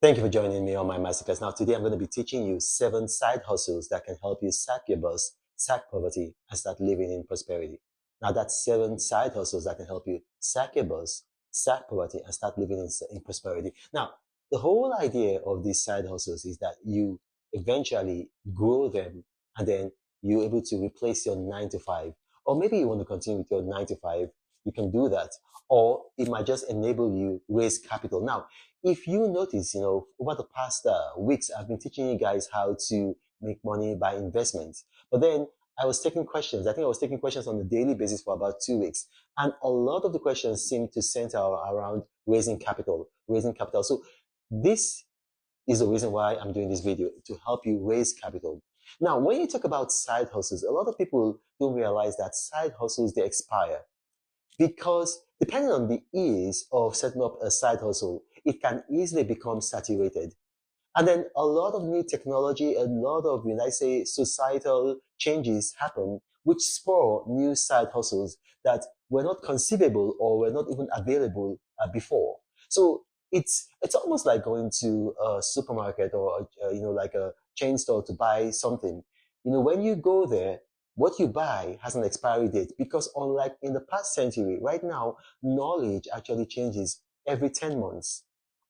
Thank you for joining me on my masterclass. Now, today I'm going to be teaching you 7 side hustles that can help you sack your boss, sack poverty, and start living in prosperity. Now, that's 7 side hustles that can help you sack your boss, sack poverty, and start living in prosperity. Now, the whole idea of these side hustles is that you eventually grow them and then you're able to replace your 9 to 5. Or maybe you want to continue with your 9 to 5. You can do that. Or it might just enable you raise capital. Now, if you notice, over the past weeks, I've been teaching you guys how to make money by investment. But then I was taking questions. I think I was taking questions on a daily basis for about 2 weeks. And a lot of the questions seem to center around raising capital, raising capital. So this is the reason why I'm doing this video, to help you raise capital. Now, when you talk about side hustles, a lot of people don't realize that side hustles, they expire. Because depending on the ease of setting up a side hustle, it can easily become saturated. And then a lot of new technology, a lot of, I say, societal changes happen, which spur new side hustles that were not conceivable or were not even available before. So it's almost like going to a supermarket or like a chain store to buy something. When you go there, what you buy has an expiry date, because unlike in the past century, right now knowledge actually changes every 10 months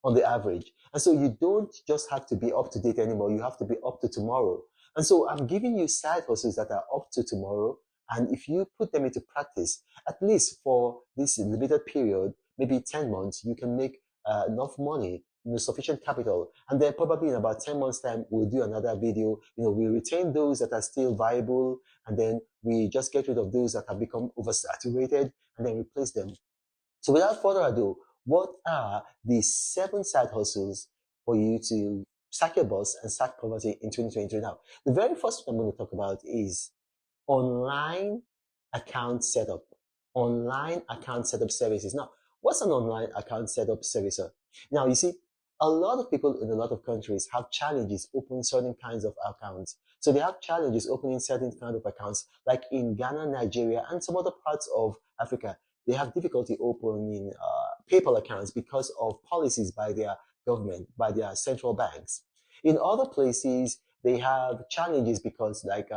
on the average. And so you don't just have to be up to date anymore. You have to be up to tomorrow. And so I'm giving you side hustles that are up to tomorrow. And if you put them into practice, at least for this limited period, maybe 10 months, you can make enough money, sufficient capital. And then probably in about 10 months time, we'll do another video. We retain those that are still viable, and then we just get rid of those that have become oversaturated and then replace them. So without further ado, what are the 7 side hustles for you to sack your boss and sack poverty in 2023? Now, the very first one I'm going to talk about is online account setup. Online account setup services. Now, what's an online account setup service? Now, you see, a lot of people in a lot of countries have challenges opening certain kinds of accounts. So they have challenges opening certain kind of accounts, like in Ghana, Nigeria, and some other parts of Africa. They have difficulty opening PayPal accounts because of policies by their government, by their central banks. In other places, they have challenges because, like,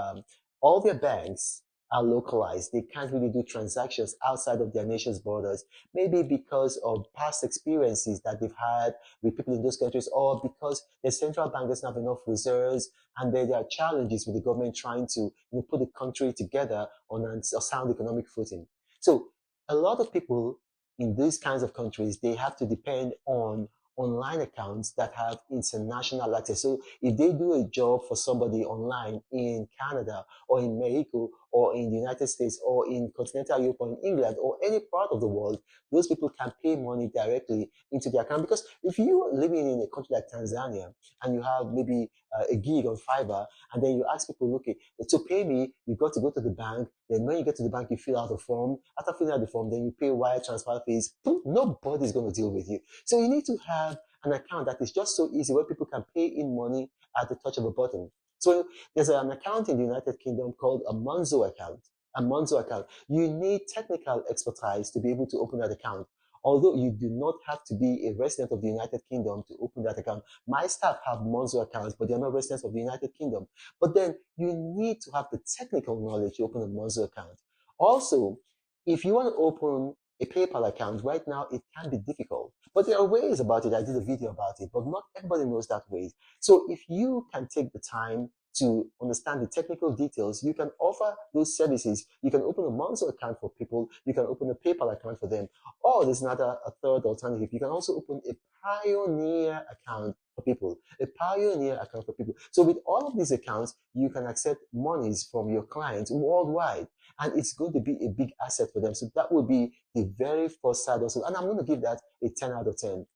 all their banks are localized. They can't really do transactions outside of their nation's borders, maybe because of past experiences that they've had with people in those countries, or because the central bank doesn't have enough reserves, and there are challenges with the government trying to put the country together on a sound economic footing. So a lot of people in these kinds of countries, they have to depend on online accounts that have international access. So if they do a job for somebody online in Canada or in Mexico or in the United States or in continental Europe or in England or any part of the world, those people can pay money directly into their account. Because if you are living in a country like Tanzania and you have maybe a gig on Fiverr, and then you ask people, okay, to pay me, you got to go to the bank. Then when you get to the bank, you fill out a form. After filling out the form, then you pay wire transfer fees. Nobody's going to deal with you. So you need to have an account that is just so easy, where people can pay in money at the touch of a button. So there's an account in the United Kingdom called a Monzo account. A Monzo account. You need technical expertise to be able to open that account. Although you do not have to be a resident of the United Kingdom to open that account. My staff have Monzo accounts, but they're not residents of the United Kingdom. But then you need to have the technical knowledge to open a Monzo account. Also, if you want to open a PayPal account right now, it can be difficult. But there are ways about it. I did a video about it, but not everybody knows that way. So if you can take the time to understand the technical details, you can offer those services. You can open a Monzo account for people. You can open a PayPal account for them. Or there's a third alternative. You can also open a Pioneer account for people. A Pioneer account for people. So with all of these accounts, you can accept monies from your clients worldwide. And it's going to be a big asset for them. So that will be the very first side hustle. And I'm going to give that a 10 out of 10.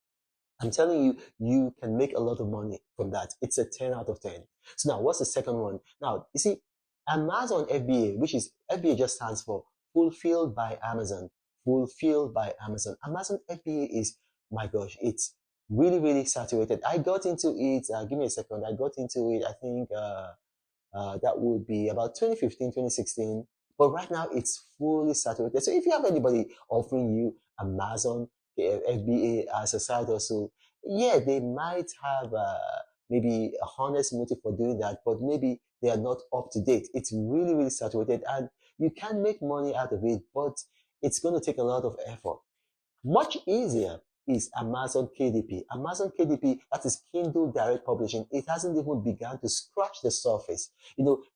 I'm telling you, you can make a lot of money from that. It's a 10 out of 10. So now, what's the second one? Now, you see, Amazon FBA, which is FBA just stands for Fulfilled by Amazon. Fulfilled by Amazon. Amazon FBA is, my gosh, it's really, really saturated. I got into it, give me a second. I got into it, I think, that would be about 2015, 2016. But right now, it's fully saturated. So if you have anybody offering you Amazon FBA as a side hustle, Yeah, they might have maybe a honest motive for doing that, but maybe they are not up to date. It's really, really saturated, and you can make money out of it, but it's going to take a lot of effort. Much easier is Amazon KDP. Amazon KDP, that is Kindle Direct Publishing. It hasn't even begun to scratch the surface.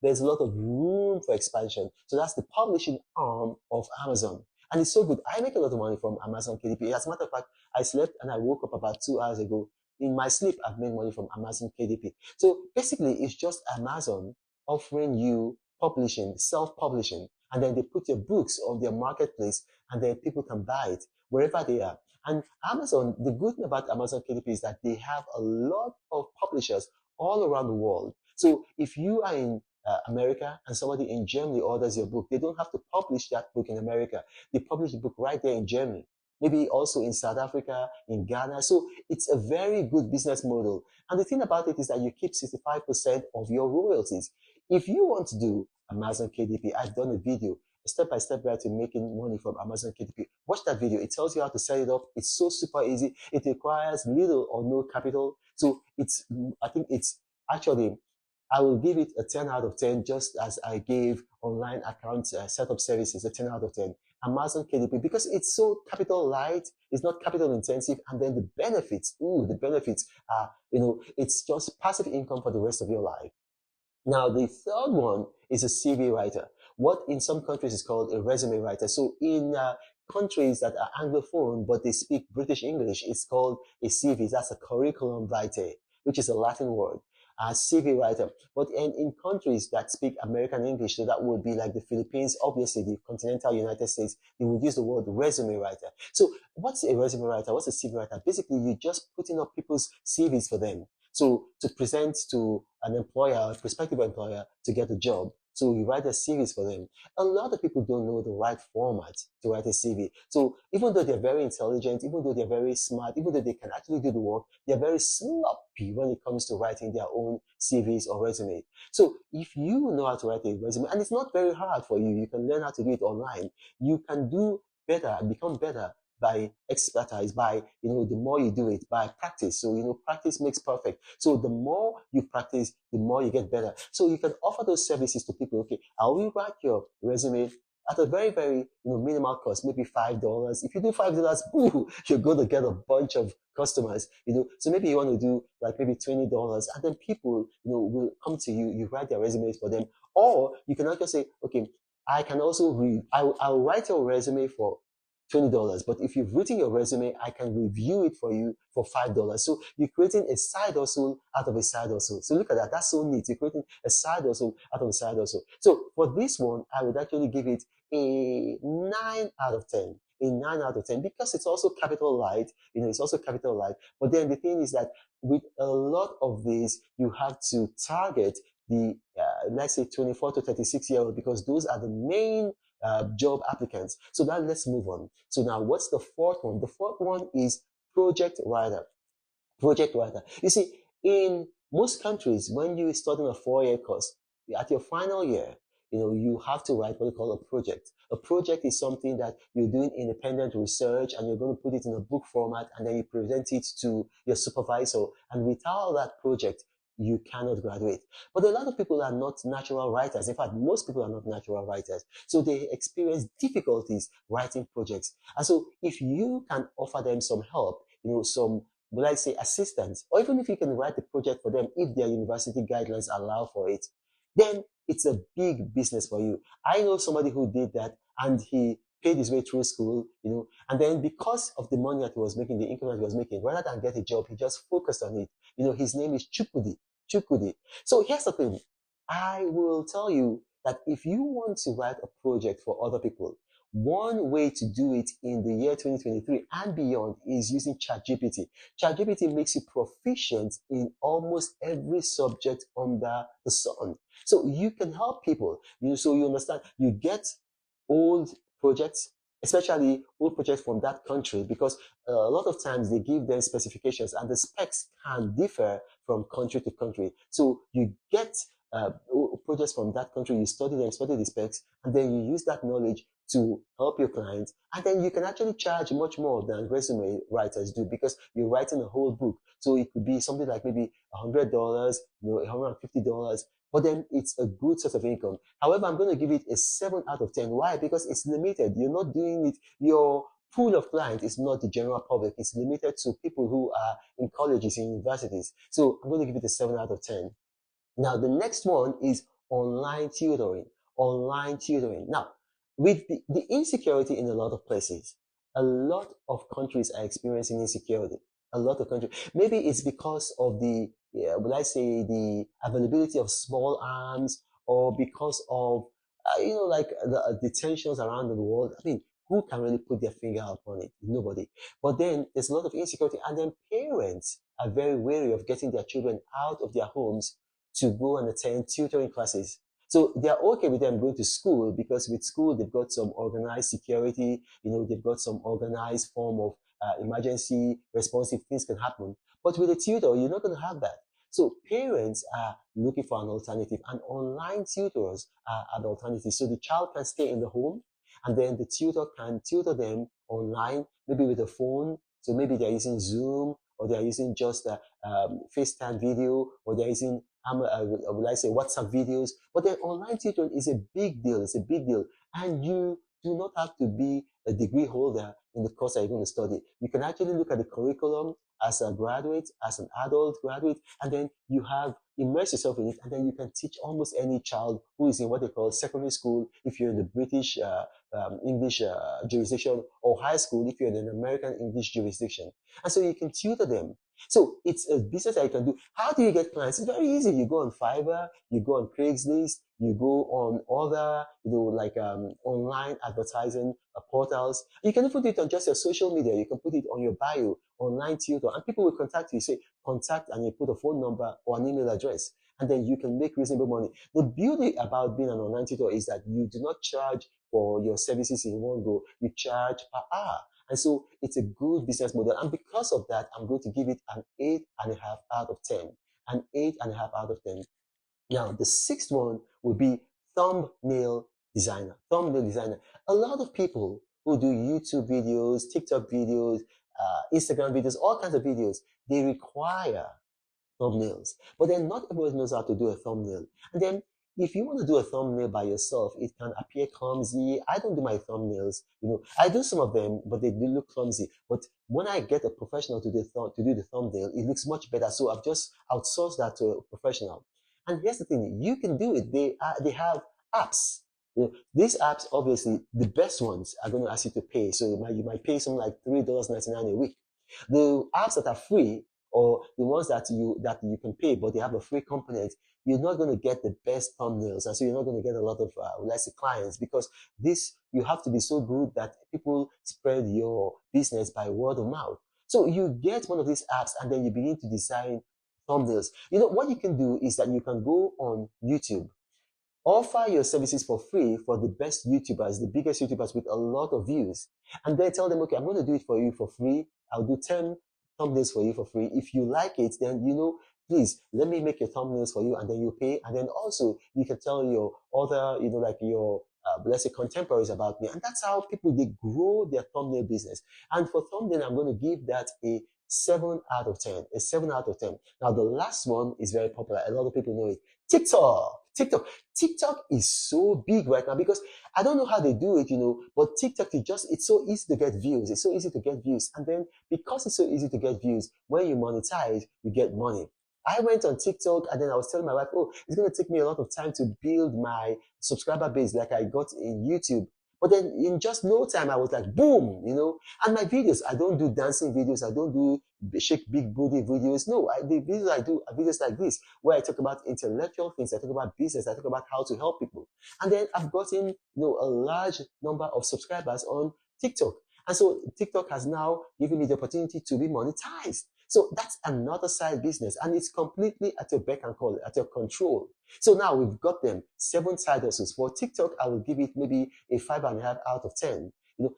There's a lot of room for expansion. So that's the publishing arm of Amazon. And it's so good. I make a lot of money from Amazon KDP. As a matter of fact, I slept and I woke up about 2 hours ago. In my sleep, I've made money from Amazon KDP. So basically, it's just Amazon offering you publishing, self-publishing, and then they put your books on their marketplace, and then people can buy it wherever they are. And Amazon, the good thing about Amazon KDP is that they have a lot of publishers all around the world. So if you are in America and somebody in Germany orders your book, they don't have to publish that book in America. They publish the book right there in Germany. Maybe also in South Africa, in Ghana. So it's a very good business model. And the thing about it is that you keep 65% of your royalties. If you want to do Amazon KDP, I've done a video, a step-by-step guide to making money from Amazon KDP. Watch that video. It tells you how to set it up. It's so super easy. It requires little or no capital. So I think it's actually, I will give it a 10 out of 10, just as I gave online account setup services a 10 out of 10. Amazon KDP, because it's so capital light, it's not capital intensive, and then the benefits are, it's just passive income for the rest of your life. Now, the third one is a CV writer. What in some countries is called a resume writer. So in countries that are Anglophone, but they speak British English, it's called a CV. That's a curriculum vitae, which is a Latin word. CV writer. But in countries that speak American English, so that would be like the Philippines, obviously the continental United States, they would use the word resume writer. So what's a resume writer? What's a CV writer? Basically, you're just putting up people's CVs for them. So to present to an employer, a prospective employer, to get a job. So you write a CVs for them. A lot of people don't know the right format to write a CV. So even though they're very intelligent, even though they're very smart, even though they can actually do the work, they're very sloppy when it comes to writing their own CVs or resume. So if you know how to write a resume, and it's not very hard for you, you can learn how to do it online. You can do better and become better by expertise, by, the more you do it, by practice. So, practice makes perfect. So the more you practice, the more you get better. So you can offer those services to people. Okay, I will write your resume at a very, very, minimal cost, maybe $5. If you do $5, boo, you're going to get a bunch of customers, So maybe you want to do like maybe $20, and then people, will come to you, you write their resumes for them. Or you can also say, okay, I can also I'll write your resume for $20. But if you've written your resume, I can review it for you for $5. So you're creating a side hustle out of a side hustle. So look at that. That's so neat. You're creating a side hustle out of a side hustle. So for this one, I would actually give it a 9 out of 10. A 9 out of 10, because it's also capital light. It's also capital light. But then the thing is that with a lot of these, you have to target the, let's say 24 to 36-year-old, because those are the main job applicants. So now let's move on. So now what's the fourth one? The fourth one is project writer. Project writer. You see, in most countries, when you're studying a 4-year course, at your final year, you have to write what we call a project. A project is something that you're doing independent research, and you're going to put it in a book format, and then you present it to your supervisor. And without that project, you cannot graduate. But a lot of people are not natural writers. In fact, most people are not natural writers. So they experience difficulties writing projects. And so if you can offer them some help, some, will I say, assistance, or even if you can write the project for them, if their university guidelines allow for it, then it's a big business for you. I know somebody who did that, and he paid his way through school, and then because of the money that he was making, the income that he was making, rather than get a job, he just focused on it. His name is Chukudi. So here's the thing. I will tell you that if you want to write a project for other people, one way to do it in the year 2023 and beyond is using ChatGPT. ChatGPT makes you proficient in almost every subject under the sun. So you can help people. So you understand, you get old projects, especially old projects from that country, because a lot of times they give them specifications, and the specs can differ from country to country. So you get projects from that country, you study them, study the specs, and then you use that knowledge to help your clients. And then you can actually charge much more than resume writers do because you're writing a whole book. So it could be something like maybe $100, $150, but then it's a good source of income. However, I'm going to give it a 7 out of 10. Why? Because it's limited. You're not doing it. Your pool of clients is not the general public. It's limited to people who are in colleges and universities. So I'm going to give it a 7 out of 10. Now, the next one is online tutoring. Online tutoring. Now, with the insecurity in a lot of places, a lot of countries are experiencing insecurity. A lot of countries. Maybe it's because of the, would I say, the availability of small arms, or because of, like the tensions around the world. I mean, who can really put their finger upon it? Nobody. But then there's a lot of insecurity, and then parents are very wary of getting their children out of their homes to go and attend tutoring classes. So they're okay with them going to school because with school, they've got some organized security, they've got some organized form of emergency responsive things can happen. But with a tutor, you're not going to have that. So parents are looking for an alternative, and online tutors are an alternative. So the child can stay in the home, and then the tutor can tutor them online, maybe with a phone. So maybe they're using Zoom, or they're using just a FaceTime video, or they're using would I say WhatsApp videos. But then online tutoring is a big deal. It's a big deal. And you do not have to be a degree holder in the course that you're going to study. You can actually look at the curriculum as a graduate, as an adult graduate, and then you have immerse yourself in it, and then you can teach almost any child who is in what they call secondary school, if you're in the British English jurisdiction, or high school if you're in an American English jurisdiction. And so you can tutor them. So it's a business that you can do. How do you get clients? It's very easy. You go on Fiverr, you go on Craigslist, you go on other, like online advertising portals. You can even put it on just your social media. You can put it on your bio, online tutor, and people will contact you. Say contact, and you put a phone number or an email address, and then you can make reasonable money. The beauty about being an online tutor is that you do not charge for your services in one go. You charge per hour. And so it's a good business model. And because of that, I'm going to give it an 8.5 out of 10. An 8.5 out of 10. Now, the sixth one will be thumbnail designer. Thumbnail designer. A lot of people who do YouTube videos, TikTok videos, Instagram videos, all kinds of videos, they require thumbnails. But then not everyone knows how to do a thumbnail. And then if you want to do a thumbnail by yourself, it can appear clumsy. I don't do my thumbnails. I do some of them, but they do look clumsy. But when I get a professional to do the thumbnail, it looks much better. So I've just outsourced that to a professional. And here's the thing: you can do it. They have apps. These apps, obviously, the best ones are going to ask you to pay. So you might pay something like $3.99 a week. The apps that are free, or the ones that you can pay, but they have a free component, you're not going to get the best thumbnails, and so you're not going to get a lot of let's say clients, because you have to be so good that people spread your business by word of mouth. So you get one of these apps, and then you begin to design thumbnails. What you can do is that you can go on YouTube, offer your services for free for the best YouTubers, the biggest YouTubers with a lot of views, and then tell them, okay, I'm going to do it for you for free. I'll do 10 thumbnails for you for free. If you like it, then, please let me make your thumbnails for you, and then you pay. And then also you can tell your other, like your, let's say, contemporaries about me. And that's how people, they grow their thumbnail business. And for thumbnail, I'm going to give that a 7 out of 10, a 7 out of 10. Now, the last one is very popular. A lot of people know it. TikTok is so big right now, because I don't know how they do it, but TikTok it's so easy to get views. It's so easy to get views. And then because it's so easy to get views, when you monetize, you get money. I went on TikTok, and then I was telling my wife, oh, it's going to take me a lot of time to build my subscriber base like I got in YouTube. But then in just no time, I was like, boom, and my videos, I don't do dancing videos. I don't do shake big booty videos. No, the videos I do are videos like this, where I talk about intellectual things. I talk about business. I talk about how to help people. And then I've gotten, a large number of subscribers on TikTok. And so TikTok has now given me the opportunity to be monetized. So that's another side business, and it's completely at your beck and call, at your control. So now we've got them 7 side hustles. For TikTok, I will give it maybe a 5.5 out of 10.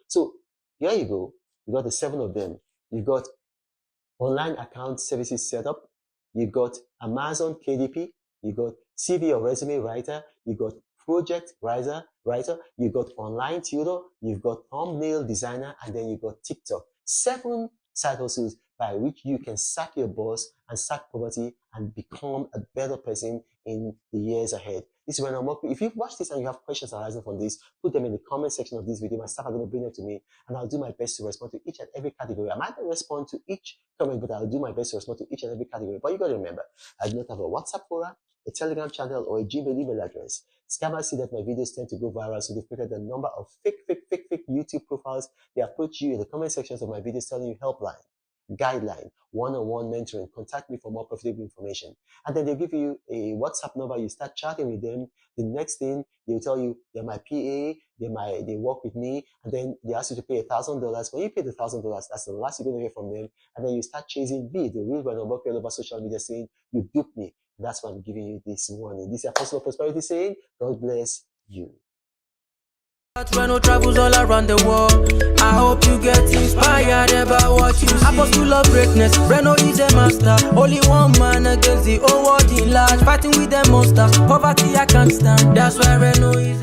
So here you go. You got the 7 of them. You got online account services setup. You got Amazon KDP. You got CV or resume writer. You got project writer, you got online tutor, you've got thumbnail designer, and then you got TikTok. 7 side hustles by which you can sack your boss and sack poverty and become a better person in the years ahead. This is when I'm working. If you've watched this and you have questions arising from this, put them in the comment section of this video. My staff are going to bring them to me, and I'll do my best to respond to each and every category. I might not respond to each comment, but I'll do my best to respond to each and every category. But you got to remember, I do not have a WhatsApp forum, a Telegram channel, or a Gmail email address. Scammers see that my videos tend to go viral, so they've created a number of fake YouTube profiles. They approach you in the comment sections of my videos telling you helpline, guideline, one-on-one mentoring, contact me for more profitable information. And then they give you a WhatsApp number, you start chatting with them. The next thing, they'll tell you they're my PA, they work with me, and then they ask you to pay $1,000. When you pay the $1,000, that's the last you're going to hear from them. And then you start chasing B, the real brand work all over social media saying, you duped me. That's why I'm giving you this warning. This is Apostle of Prosperity saying, God bless you. Reno travels all around the world. I hope you get inspired about what you see. Apostle of greatness, Reno is a master. Only one man against the whole world in large. Fighting with the monsters, poverty I can't stand. That's why Reno is